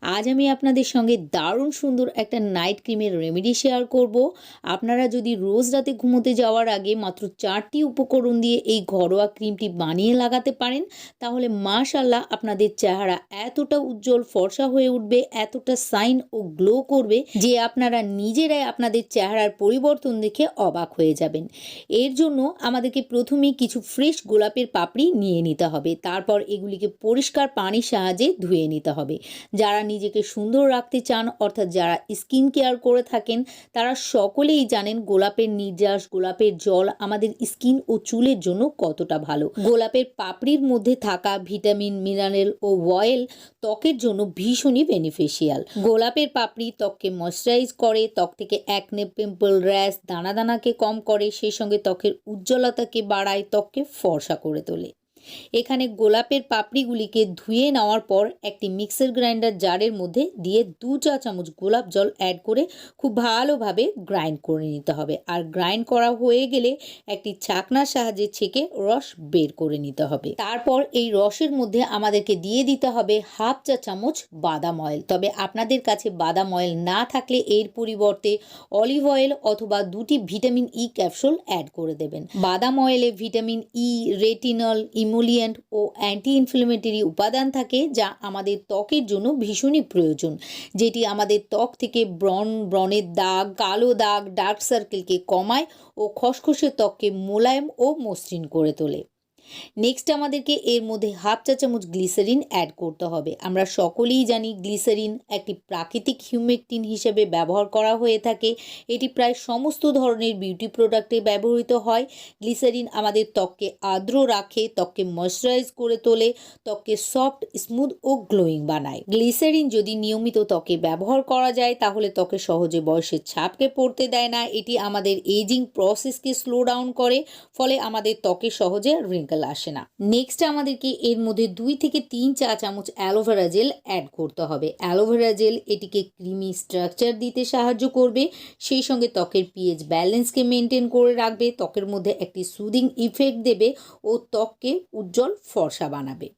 আজ আমি আপনাদের সঙ্গে দারুণ সুন্দর একটা নাইট ক্রিমের রেমেডি শেয়ার করব। আপনারা যদি রোজ রাতে ঘুমোতে যাওয়ার আগে মাত্র 4টি উপকরণ দিয়ে এই ঘরোয়া ক্রিমটি বানিয়ে লাগাতে পারেন, তাহলে মাশাআল্লাহ আপনাদের চেহারা এতটা উজ্জ্বল ফর্সা হয়ে উঠবে, এতটা শাইন ও গ্লো করবে যে আপনারা নিজেরাই আপনাদের চেহারার পরিবর্তন দেখে অবাক হয়ে যাবেন। এর জন্য আমাদেরকে প্রথমেই কিছু ফ্রেশ গোলাপের পাপড়ি নিয়ে নিতে হবে। তারপর এগুলিকে পরিষ্কার পানির সাহায্যে ধুয়ে নিতে হবে। যারা নিজেকে সুন্দর রাখতে চান, অর্থাৎ যারা স্কিন কেয়ার করে থাকেন, তারা সকলেই জানেন গোলাপের নির্যাস, গোলাপের জল আমাদের স্কিন ও চুলের জন্য কতটা ভালো। গোলাপের পাপড়ির মধ্যে থাকা ভিটামিন, মিনারেল ও অয়েল ত্বকের জন্য ভীষণই বেনিফিশিয়াল। গোলাপের পাপড়ি ত্বককে ময়শ্চারাইজ করে, ত্বক থেকে অ্যাকনে, পিম্পল, র্যাশ, দানা দানাকে কম করে, সেই সঙ্গে ত্বকের উজ্জ্বলতাকে বাড়ায়, ত্বককে ফর্সা করে তোলে। এখানে গোলাপের পাপড়িগুলিকে ধুয়ে নেওয়ার পর একটি মিক্সার গ্রাইন্ডার জারের মধ্যে দিয়ে 2 চা চামচ গোলাপ জল অ্যাড করে খুব ভালোভাবে গ্রাইন্ড করে নিতে হবে। আর গ্রাইন্ড করা হয়ে গেলে একটি ছাকনার সাহায্যে ছেঁকে রস বের করে নিতে হবে। তারপর এই রসের মধ্যে আমাদেরকে দিয়ে দিতে হবে 1/2 চা চামচ বাদাম অয়েল। তবে আপনাদের কাছে বাদাম অয়েল না থাকলে এর পরিবর্তে অলিভ অয়েল অথবা 2টি ভিটামিন ই ক্যাপসুল অ্যাড করে দেবেন। বাদাম অয়েলে ভিটামিন ই, রেটিনল, ইমোলিয়েন্ট ও অ্যান্টি ইনফ্লেমেটরি উপাদান থাকে, যা আমাদের ত্বকের জন্য ভীষণই প্রয়োজন, যেটি আমাদের ত্বক থেকে ব্রণের দাগ, কালো দাগ, ডার্ক সার্কেলকে কমায় ও খসখসে ত্বককে মোলায়েম ও মসৃণ করে তোলে। নেক্সট আমাদেরকে এর মধ্যে 1/2 চা চামচ গ্লিসারিন অ্যাড করতে হবে। আমরা সকলেই জানি গ্লিসারিন একটি প্রাকৃতিক হিউমেকটিন হিসেবে ব্যবহার করা হয়ে থাকে। এটি প্রায় সমস্ত ধরনের বিউটি প্রোডাক্টে ব্যবহৃত হয়। গ্লিসারিন আমাদের ত্বককে আর্দ্র রাখে, ত্বককে ময়শ্চারাইজ করে তোলে, ত্বককে সফট, স্মুথ ও গ্লোয়িং বানায়। গ্লিসারিন যদি নিয়মিত ত্বকে ব্যবহার করা যায়, তাহলে ত্বকে সহজে বয়সের ছাপকে পড়তে দেয় না। এটি আমাদের এজিং প্রসেসকে স্লো ডাউন করে, ফলে আমাদের ত্বকে সহজে রিঙ্কেল আসে না। নেক্সট আমাদেরকে এর মধ্যে 2 থেকে 3 চা চামচ অ্যালোভেরা জেল অ্যাড করতে হবে। অ্যালোভেরা জেল এটিকে ক্রিমি স্ট্রাকচার দিতে সাহায্য করবে, সেই সঙ্গে ত্বকের পিএইচ ব্যালেন্সকে মেনটেন করে রাখবে, ত্বকের মধ্যে একটি সুদিং ইফেক্ট দেবে ও ত্বককে উজ্জ্বল ফর্সা বানাবে।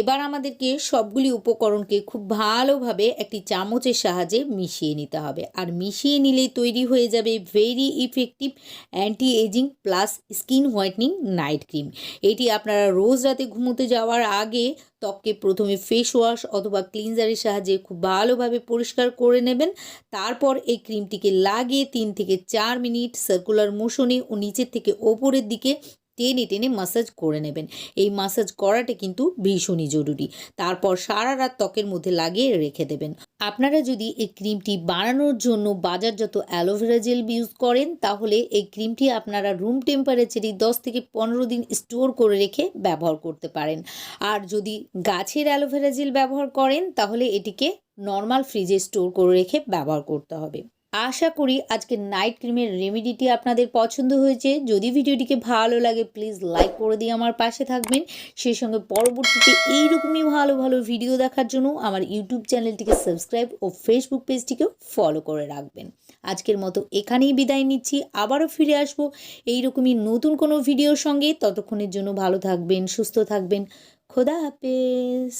এবার আমাদেরকে সবগুলি উপকরণকে খুব ভালোভাবে একটি চামচের সাহায্যে মিশিয়ে নিতে হবে। আর মিশিয়ে নিলেই তৈরি হয়ে যাবে very effective anti ageing plus skin whitening night cream. এটি আপনারা রোজ রাতে ঘুমোতে যাওয়ার আগে ত্বককে প্রথমে ফেস ওয়াশ অথবা ক্লিনজারের সাহায্যে খুব ভালোভাবে পরিষ্কার করে নেবেন। তারপর এই ক্রিমটিকে লাগিয়ে 3 থেকে 4 মিনিট সার্কুলার মোশনে ও নিচের থেকে ওপরের দিকে টেনে টেনে মাসাজ করে নেবেন। এই মাসাজ করাটা কিন্তু ভীষণই জরুরি। তারপর সারা রাত ত্বকের মধ্যে লাগিয়ে রেখে দেবেন। আপনারা যদি এই ক্রিমটি বানানোর জন্য বাজারজাত অ্যালোভেরা জেল ইউজ করেন, তাহলে এই ক্রিমটি আপনারা রুম টেম্পারেচারে 10 থেকে 15 দিন স্টোর করে রেখে ব্যবহার করতে পারেন। আর যদি গাছের অ্যালোভেরা জেল ব্যবহার করেন, তাহলে এটিকে নর্মাল ফ্রিজে স্টোর করে রেখে ব্যবহার করতে হবে। আশা করি আজকের নাইট ক্রিমের রেমেডিটি আপনাদের পছন্দ হয়েছে। যদি ভিডিওটিকে ভালো লাগে প্লিজ লাইক করে দিয়ে আমার পাশে থাকবেন। সেই সঙ্গে পরবর্তীতে এইরকমই ভালো ভালো ভিডিও দেখার জন্য আমার ইউটিউব চ্যানেলটিকে সাবস্ক্রাইব ও ফেসবুক পেজটিকেও ফলো করে রাখবেন। আজকের মতো এখানেই বিদায় নিচ্ছি। আবারও ফিরে আসবো এইরকমই নতুন কোনো ভিডিওর সঙ্গে। ততক্ষণের জন্য ভালো থাকবেন, সুস্থ থাকবেন। খোদা হাফেজ।